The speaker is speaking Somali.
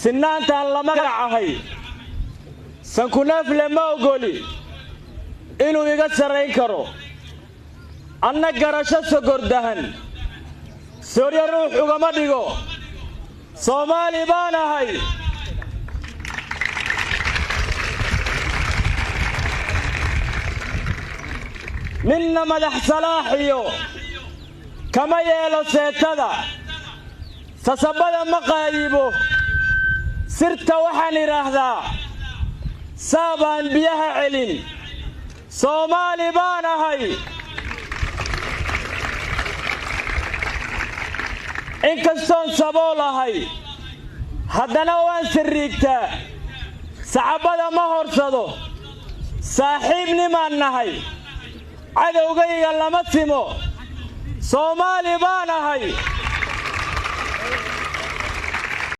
sinaantaan la magacahay sankunaaf lama ogoli inuu iga sarayn karo anna garasho sogordahan soorya ruux ugama dhigo Soomaali baan ahay minna madax salaaxiyo kama yeelo seetada sasabada ma qaadibo sirta waxaan iraahdaa saabaan biyaha celin Soomaali baan ahay inkastoon sabool ahay haddana waan sirriigtaa saxaabada ma horsado saaxiibnimaan nahay cadowgayga lama simo Soomaali baan ahay